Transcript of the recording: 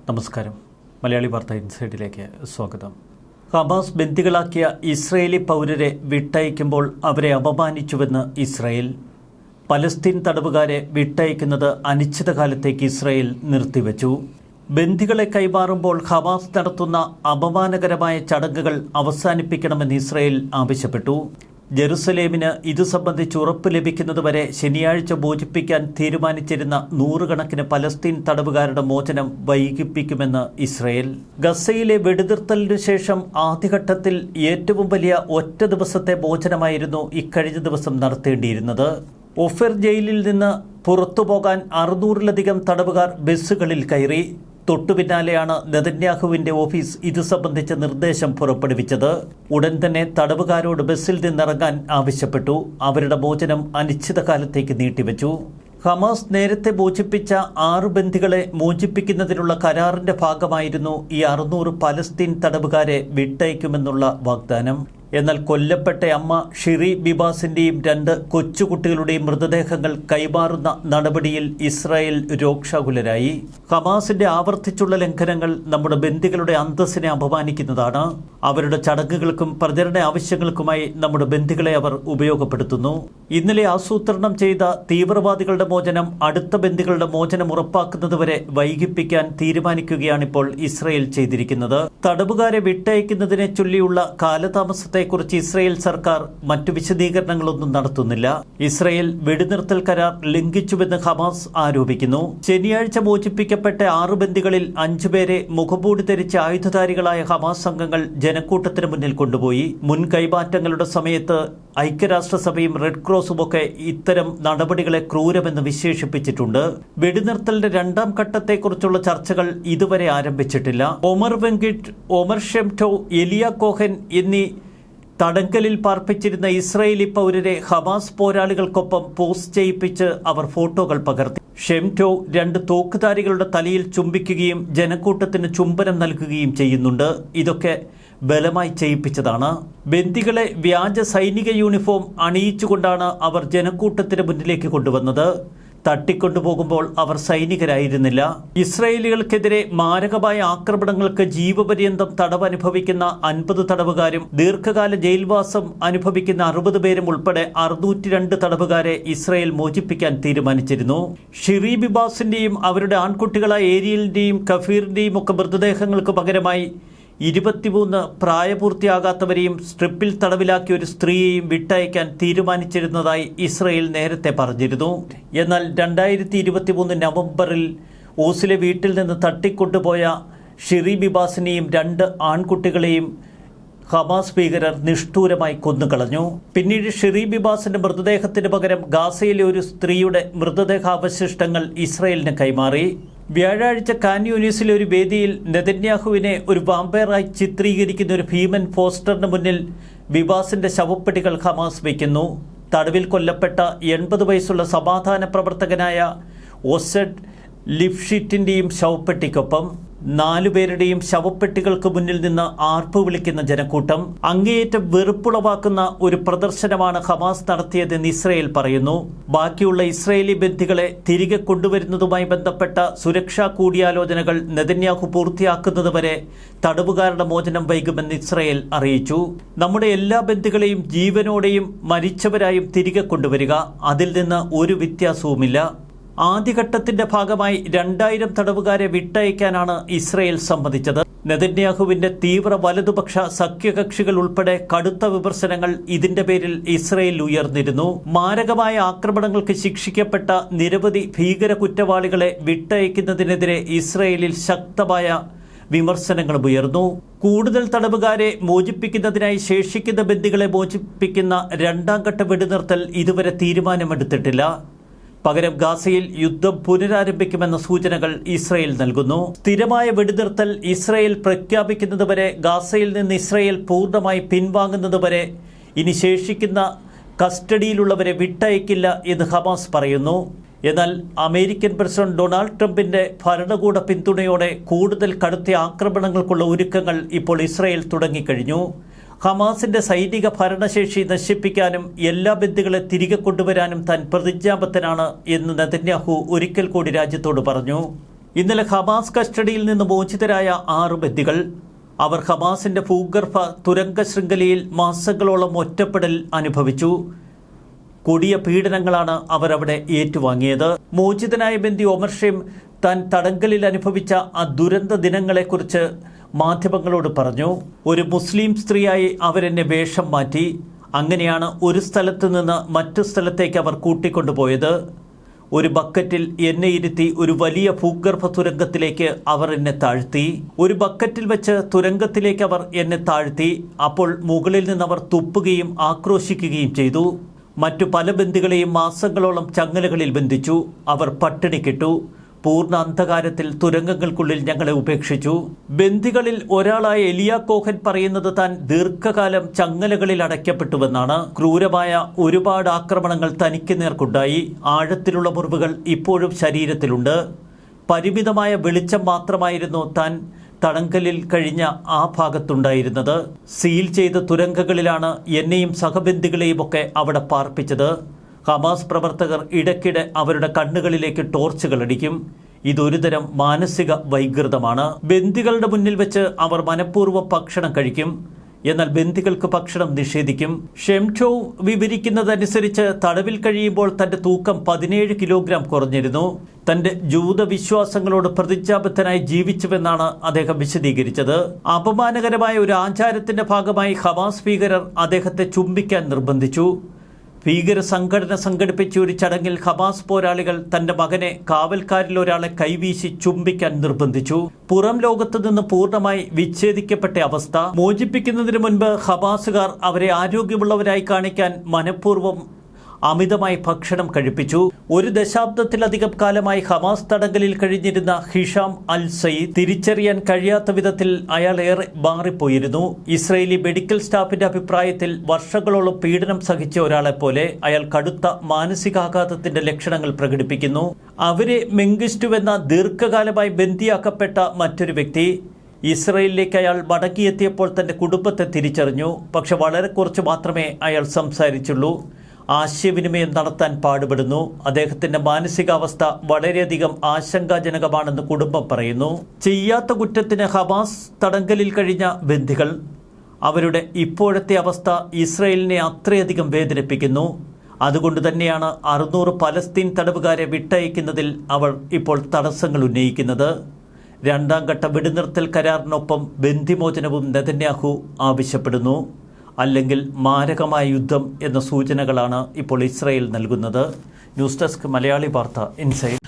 നമസ്കാരം. മലയാളി വാർത്ത ഇൻസൈഡിലേക്ക് സ്വാഗതം. ഹമാസ് ബന്ദികളാക്കിയ ഇസ്രയേലി പൗരരെ വിട്ടയക്കുമ്പോൾ അവരെ അപമാനിച്ചുവെന്ന് ഇസ്രായേൽ. പലസ്തീൻ തടവുകാരെ വിട്ടയക്കുന്നത് അനിശ്ചിതകാലത്തേക്ക് ഇസ്രായേൽ നിർത്തിവെച്ചു. ബന്ദികളെ കൈമാറുമ്പോൾ ഹമാസ് നടത്തുന്ന അപമാനകരമായ ചടങ്ങുകൾ അവസാനിപ്പിക്കണമെന്ന് ഇസ്രായേൽ ആവശ്യപ്പെട്ടു. ജെറുസലേമിന് ഇതു സംബന്ധിച്ച് ഉറപ്പ് ലഭിക്കുന്നതുവരെ ശനിയാഴ്ച മോചിപ്പിക്കാൻ തീരുമാനിച്ചിരുന്ന നൂറുകണക്കിന് പലസ്തീൻ തടവുകാരുടെ മോചനം വൈകിപ്പിക്കുമെന്ന് ഇസ്രായേൽ. ഗസയിലെ വെടിനിർത്തലിനു ശേഷം ആദ്യഘട്ടത്തിൽ ഏറ്റവും വലിയ ഒറ്റ ദിവസത്തെ മോചനമായിരുന്നു ഇക്കഴിഞ്ഞ ദിവസം നടത്തേണ്ടിയിരുന്നത്. ഒഫർ ജയിലിൽ നിന്ന് പുറത്തുപോകാൻ 600-ലധികം തടവുകാർ ബസ്സുകളിൽ കയറി. തൊട്ടുപിന്നാലെയാണ് നെതന്യാഹുവിന്റെ ഓഫീസ് ഇത് സംബന്ധിച്ച നിർദ്ദേശം പുറപ്പെടുവിച്ചത്. ഉടൻ തന്നെ തടവുകാരോട് ബസ്സിൽ നിന്നിറങ്ങാൻ ആവശ്യപ്പെട്ടു. അവരുടെ മോചനം അനിശ്ചിതകാലത്തേക്ക് നീട്ടിവെച്ചു. ഹമാസ് നേരത്തെ മോചിപ്പിച്ച 6 ബന്ദികളെ മോചിപ്പിക്കുന്നതിനുള്ള കരാറിന്റെ ഭാഗമായിരുന്നു ഈ 600 പലസ്തീൻ തടവുകാരെ വിട്ടയക്കുമെന്നുള്ള വാഗ്ദാനം. എന്നാൽ കൊല്ലപ്പെട്ട അമ്മ ഷിറി ബിബാസിന്റെയും 2 കൊച്ചുകുട്ടികളുടെയും മൃതദേഹങ്ങൾ കൈമാറുന്ന നടപടിയിൽ ഇസ്രായേൽ രോക്ഷാകുലരായി. ഹമാസിന്റെ ആവർത്തിച്ചുള്ള ലംഘനങ്ങൾ നമ്മുടെ ബന്ദികളുടെ അന്തസ്സിനെ അപമാനിക്കുന്നതാണ്. അവരുടെ ചടങ്ങുകൾക്കും പ്രചരണ ആവശ്യങ്ങൾക്കുമായി നമ്മുടെ ബന്ദികളെ അവർ ഉപയോഗപ്പെടുത്തുന്നു. ഇന്നലെ ആസൂത്രണം ചെയ്ത തീവ്രവാദികളുടെ മോചനം അടുത്ത ബന്ദികളുടെ മോചനം ഉറപ്പാക്കുന്നതുവരെ വൈകിപ്പിക്കാൻ തീരുമാനിക്കുകയാണിപ്പോൾ ഇസ്രായേൽ ചെയ്തിരിക്കുന്നത്. തടവുകാരെ വിട്ടയക്കുന്നതിനെ ചൊല്ലിയുള്ള കാലതാമസത്തെക്കുറിച്ച് ഇസ്രായേൽ സർക്കാർ മറ്റു വിശദീകരണങ്ങളൊന്നും നടത്തുന്നില്ല. ഇസ്രായേൽ വെടിനിർത്തൽ കരാർ ലംഘിച്ചുവെന്ന് ഹമാസ് ആരോപിക്കുന്നു. ശനിയാഴ്ച മോചിപ്പിക്കപ്പെട്ട 6 ബന്ദികളിൽ 5 പേരെ മുഖംമൂടി ധരിച്ച ആയുധധാരികളായ ഹമാസ് അംഗങ്ങൾ ജനക്കൂട്ടത്തിന് മുന്നിൽ കൊണ്ടുപോയി. മുൻ കൈമാറ്റങ്ങളുടെ സമയത്ത് ഐക്യരാഷ്ട്രസഭയും റെഡ് ക്രോസുമൊക്കെ ഇത്തരം നടപടികളെ ക്രൂരമെന്ന് വിശേഷിപ്പിച്ചിട്ടുണ്ട്. വെടിനിർത്തലിന്റെ 2ാം ഘട്ടത്തെക്കുറിച്ചുള്ള ചർച്ചകൾ ഇതുവരെ ആരംഭിച്ചിട്ടില്ല. ഒമർ വെങ്കിട്ട്, ഒമർ ഷെംറ്റോ, എലിയ കോഹൻ എന്നീ തടങ്കലിൽ പാർപ്പിച്ചിരുന്ന ഇസ്രായേലി പൗരരെ ഹമാസ് പോരാളികൾക്കൊപ്പം പോസ്റ്റ് ചെയ്യിപ്പിച്ച് അവർ ഫോട്ടോകൾ പകർത്തി. ഷെംറ്റോ 2 തോക്കുധാരികളുടെ തലയിൽ ചുംബിക്കുകയും ജനക്കൂട്ടത്തിന് ചുംബനം നൽകുകയും ചെയ്യുന്നുണ്ട്. ഇതൊക്കെ ബലമായി ചെയ്യിപ്പിച്ചതാണ്. ബന്ദികളെ വ്യാജ സൈനിക യൂണിഫോം അണിയിച്ചുകൊണ്ടാണ് അവർ ജനക്കൂട്ടത്തിന് മുന്നിലേക്ക് കൊണ്ടുവന്നത്. തട്ടിക്കൊണ്ടുപോകുമ്പോൾ അവർ സൈനികരായിരുന്നില്ല. ഇസ്രായേലികൾക്കെതിരെ മാരകമായ ആക്രമണങ്ങൾക്ക് ജീവപര്യന്തം തടവ് അനുഭവിക്കുന്ന 50 തടവുകാരും ദീർഘകാല ജയിൽവാസം അനുഭവിക്കുന്ന 60 പേരും ഉൾപ്പെടെ 602 തടവുകാരെ ഇസ്രായേൽ മോചിപ്പിക്കാൻ തീരുമാനിച്ചിരുന്നു. ഷിറി ബിബാസിന്റെയും അവരുടെ ആൺകുട്ടികളായ ഏരിയലിന്റെയും കഫീറിന്റെയും ഒക്കെ മൃതദേഹങ്ങൾക്ക് പകരമായി 23 പ്രായപൂർത്തിയാകാത്തവരെയും സ്ട്രിപ്പിൽ തടവിലാക്കിയ ഒരു സ്ത്രീയെയും വിട്ടയക്കാൻ തീരുമാനിച്ചിരുന്നതായി ഇസ്രായേൽ നേരത്തെ പറഞ്ഞിരുന്നു. എന്നാൽ 2023 നവംബറിൽ ഓസിലെ വീട്ടിൽ നിന്ന് തട്ടിക്കൊണ്ടുപോയ ഷിറി ബിബാസിനെയും 2 ആൺകുട്ടികളെയും ഹമാസ് ഭീകരർ നിഷ്ഠൂരമായി കൊന്നുകളഞ്ഞു. പിന്നീട് ഷിറി ബിബാസിന്റെ മൃതദേഹത്തിന് പകരം ഗാസയിലെ ഒരു സ്ത്രീയുടെ മൃതദേഹാവശിഷ്ടങ്ങൾ ഇസ്രായേലിന് കൈമാറി. വ്യാഴാഴ്ച കാൻ യൂനിസിലെ ഒരു വേദിയിൽ നെതന്യാഹുവിനെ ഒരു വാമ്പയറായി ചിത്രീകരിക്കുന്ന ഒരു ഭീമൻ പോസ്റ്ററിന് മുന്നിൽ ബിബാസിന്റെ ശവപ്പെട്ടികൾ ഹമാസ് വയ്ക്കുന്നു. തടവിൽ കൊല്ലപ്പെട്ട 80 വയസ്സുള്ള സമാധാന പ്രവർത്തകനായ ഒസെഡ് ലിഫ്ഷിറ്റിന്റെയും ശവപ്പെട്ടിക്കൊപ്പം 4 പേരുടെയും ശവപ്പെട്ടികൾക്ക് മുന്നിൽ നിന്ന് ആർപ്പ് വിളിക്കുന്ന ജനക്കൂട്ടം. അങ്ങേയറ്റം വെറുപ്പുളവാക്കുന്ന ഒരു പ്രദർശനമാണ് ഹമാസ് നടത്തിയതെന്ന് ഇസ്രായേൽ പറയുന്നു. ബാക്കിയുള്ള ഇസ്രായേലി ബന്ദികളെ തിരികെ കൊണ്ടുവരുന്നതുമായി ബന്ധപ്പെട്ട സുരക്ഷാ കൂടിയാലോചനകൾ നെതന്യാഹു പൂർത്തിയാക്കുന്നതുവരെ തടവുകാരുടെ മോചനം വൈകുമെന്ന് ഇസ്രായേൽ അറിയിച്ചു. നമ്മുടെ എല്ലാ ബന്ദികളെയും ജീവനോടെയും മരിച്ചവരായും തിരികെ കൊണ്ടുവരിക, അതിൽ നിന്ന് ഒരു വ്യത്യാസവുമില്ല. ആദ്യഘട്ടത്തിന്റെ ഭാഗമായി 2000 തടവുകാരെ വിട്ടയക്കാനാണ് ഇസ്രായേൽ സമ്മതിച്ചത്. നെതന്യാഹുവിന്റെ തീവ്ര വലതുപക്ഷ സഖ്യകക്ഷികൾ ഉൾപ്പെടെ കടുത്ത വിമർശനങ്ങൾ ഇതിന്റെ പേരിൽ ഇസ്രായേൽ ഉയർന്നിരുന്നു. മാരകമായ ആക്രമണങ്ങൾക്ക് ശിക്ഷിക്കപ്പെട്ട നിരവധി ഭീകര കുറ്റവാളികളെ വിട്ടയക്കുന്നതിനെതിരെ ഇസ്രായേലിൽ ശക്തമായ വിമർശനങ്ങളും ഉയർന്നു. കൂടുതൽ തടവുകാരെ മോചിപ്പിക്കുന്നതിനായി ശേഷിക്കുന്ന ബന്ദികളെ മോചിപ്പിക്കുന്ന 2ാം ഘട്ട വെടിനിർത്തൽ ഇതുവരെ തീരുമാനമെടുത്തിട്ടില്ല. പകരം ഗാസയിൽ യുദ്ധം പുനരാരംഭിക്കുമെന്ന സൂചനകൾ ഇസ്രായേൽ നൽകുന്നു. സ്ഥിരമായ വെടിനിർത്തൽ ഇസ്രായേൽ പ്രഖ്യാപിക്കുന്നതുവരെ, ഗാസയിൽ നിന്ന് ഇസ്രായേൽ പൂർണ്ണമായി പിൻവാങ്ങുന്നതുവരെ ഇനി ശേഷിക്കുന്ന കസ്റ്റഡിയിലുള്ളവരെ വിട്ടയക്കില്ല എന്ന് ഹമാസ് പറയുന്നു. എന്നാൽ അമേരിക്കൻ പ്രസിഡന്റ് ഡൊണാൾഡ് ട്രംപിന്റെ ഭരണകൂട പിന്തുണയോടെ കൂടുതൽ കടുത്ത ആക്രമണങ്ങൾക്കുള്ള ഒരുക്കങ്ങൾ ഇപ്പോൾ ഇസ്രായേൽ തുടങ്ങിക്കഴിഞ്ഞു. ഹമാസിന്റെ സൈനിക ഭരണശേഷി നശിപ്പിക്കാനും എല്ലാ ബന്ദികളെ തിരികെ കൊണ്ടുവരാനും താൻ പ്രതിജ്ഞാബദ്ധനാണ് എന്ന് നെതന്യാഹു ഒരിക്കൽ കൂടി രാജ്യത്തോട് പറഞ്ഞു. ഇന്നലെ ഹമാസ് കസ്റ്റഡിയിൽ നിന്ന് മോചിതരായ 6 ബന്ദികൾ. അവർ ഹമാസിന്റെ ഭൂഗർഭ തുരങ്ക ശൃംഖലയിൽ മാസങ്ങളോളം ഒറ്റപ്പെടൽ അനുഭവിച്ചു. കൊടിയ പീഡനങ്ങളാണ് അവരവിടെ ഏറ്റുവാങ്ങിയത്. മോചിതനായ ബന്ദി ഒമർ ഷെയ്ം താൻ തടങ്കലിൽ അനുഭവിച്ച ആ ദുരന്ത ദിനങ്ങളെക്കുറിച്ച് മാധ്യമങ്ങളോട് പറഞ്ഞു. ഒരു മുസ്ലിം സ്ത്രീയായി അവരെന്നെ വേഷം മാറ്റി. അങ്ങനെയാണ് ഒരു സ്ഥലത്ത് നിന്ന് മറ്റു സ്ഥലത്തേക്ക് അവർ കൂട്ടിക്കൊണ്ടുപോയത്. ഒരു ബക്കറ്റിൽ എന്നെ ഇരുത്തി ഒരു വലിയ ഭൂഗർഭ തുരങ്കത്തിലേക്ക് അവർ എന്നെ താഴ്ത്തി. ഒരു ബക്കറ്റിൽ വെച്ച് തുരങ്കത്തിലേക്ക് അവർ എന്നെ താഴ്ത്തി. അപ്പോൾ മുകളിൽ നിന്ന് അവർ തുപ്പുകയും ആക്രോശിക്കുകയും ചെയ്തു. മറ്റു പല ബന്ദികളെയും മാസങ്ങളോളം ചങ്ങലകളിൽ ബന്ധിച്ചു. അവർ പട്ടിണിക്കിട്ടു. പൂർണ്ണ അന്ധകാരത്തിൽ തുരങ്കങ്ങൾക്കുള്ളിൽ ഞങ്ങളെ ഉപേക്ഷിച്ചു. ബന്ദികളിൽ ഒരാളായ എലിയ കോഹൻ പറയുന്നത് താൻ ദീർഘകാലം ചങ്ങലകളിൽ അടയ്ക്കപ്പെട്ടുവെന്നാണ്. ക്രൂരമായ ഒരുപാട് ആക്രമണങ്ങൾ തനിക്ക് നേർക്കുണ്ടായി. ആഴത്തിലുള്ള മുറിവുകൾ ഇപ്പോഴും ശരീരത്തിലുണ്ട്. പരിമിതമായ വെളിച്ചം മാത്രമായിരുന്നു താൻ തടങ്കലിൽ കഴിഞ്ഞ ആ ഭാഗത്തുണ്ടായിരുന്നത്. സീൽ ചെയ്ത തുരങ്കങ്ങളിലാണ് എന്നെയും സഹബന്ദികളെയും ഒക്കെ അവിടെ പാർപ്പിച്ചത്. ഹമാസ് പ്രവർത്തകർ ഇടയ്ക്കിടെ അവരുടെ കണ്ണുകളിലേക്ക് ടോർച്ചുകൾ അടിക്കും. ഇതൊരുതരം മാനസിക വൈകൃതമാണ്. ബന്ദികളുടെ മുന്നിൽ വെച്ച് അവർ മനഃപൂർവ്വം ഭക്ഷണം കഴിക്കും. എന്നാൽ ബന്ദികൾക്ക് ഭക്ഷണം നിഷേധിക്കും. ഷെംചോ വിവരിക്കുന്നതനുസരിച്ച് തടവിൽ കഴിയുമ്പോൾ തന്റെ തൂക്കം 17 കിലോഗ്രാം കുറഞ്ഞിരുന്നു. തന്റെ ജൂതവിശ്വാസങ്ങളോട് പ്രതിജ്ഞാബദ്ധനായി ജീവിച്ചുവെന്നാണ് അദ്ദേഹം വിശദീകരിച്ചത്. അപമാനകരമായ ഒരു ആചാരത്തിന്റെ ഭാഗമായി ഹമാസ് ഭീകരർ അദ്ദേഹത്തെ ചുംബിക്കാൻ നിർബന്ധിച്ചു. ഭീകര സംഘടന സംഘടിപ്പിച്ച ഒരു ചടങ്ങിൽ ഹമാസ് പോരാളികൾ തന്റെ മകനെ കാവൽക്കാരിൽ ഒരാളെ കൈവീശി ചുംബിക്കാൻ നിർബന്ധിച്ചു. പുറം ലോകത്ത് നിന്ന് പൂർണ്ണമായി വിച്ഛേദിക്കപ്പെട്ട അവസ്ഥ. മോചിപ്പിക്കുന്നതിന് മുൻപ് ഹമാസുകാർ അവരെ ആരോഗ്യമുള്ളവരായി കാണിക്കാൻ മനഃപൂർവ്വം അമിതമായി ഭക്ഷണം കഴിപ്പിച്ചു. 1 ദശാബ്ദത്തിലധികം കാലമായി ഹമാസ് തടങ്കലിൽ കഴിഞ്ഞിരുന്ന ഹിഷാം അൽ സയ്യിദ് തിരിച്ചറിയാൻ കഴിയാത്ത വിധത്തിൽ അയാൾ ഏറെ മാറിപ്പോയിരുന്നു. ഇസ്രയേലി മെഡിക്കൽ സ്റ്റാഫിന്റെ അഭിപ്രായത്തിൽ വർഷങ്ങളോളം പീഡനം സഹിച്ച ഒരാളെപ്പോലെ അയാൾ കടുത്ത മാനസികാഘാതത്തിന്റെ ലക്ഷണങ്ങൾ പ്രകടിപ്പിക്കുന്നു. അവരെ മെങ്കിസ്റ്റുവെന്ന ദീർഘകാലമായി ബന്ദിയാക്കപ്പെട്ട മറ്റൊരു വ്യക്തി. ഇസ്രയേലിലേക്ക് അയാൾ മടങ്ങിയെത്തിയപ്പോൾ തന്റെ കുടുംബത്തെ തിരിച്ചറിഞ്ഞു. പക്ഷെ വളരെ കുറച്ച് മാത്രമേ അയാൾ സംസാരിച്ചുള്ളൂ. ആശയവിനിമയം നടത്താൻ പാടുപെടുന്നു. അദ്ദേഹത്തിന്റെ മാനസികാവസ്ഥ വളരെയധികം ആശങ്കാജനകമാണെന്ന് കുടുംബം പറയുന്നു. ചെയ്യാത്ത കുറ്റത്തിന് ഹമാസ് തടങ്കലിൽ കഴിഞ്ഞ ബന്ദികൾ. അവരുടെ ഇപ്പോഴത്തെ അവസ്ഥ ഇസ്രയേലിനെ അത്രയധികം വേദനിപ്പിക്കുന്നു. അതുകൊണ്ട് തന്നെയാണ് 600 പലസ്തീൻ തടവുകാരെ വിട്ടയക്കുന്നതിൽ അവർ ഇപ്പോൾ തടസ്സങ്ങൾ ഉന്നയിക്കുന്നത്. 2ാം ഘട്ട വെടിനിർത്തൽ കരാറിനൊപ്പം ബന്ദിമോചനവും നെതന്യാഹു ആവശ്യപ്പെടുന്നു. അല്ലെങ്കിൽ മാരകമായ യുദ്ധം എന്ന സൂചനകളാണ് ഇപ്പോൾ ഇസ്രായേൽ നൽകുന്നത്. ന്യൂസ് ഡെസ്ക് മലയാളി വാർത്ത ഇൻസൈഡ്.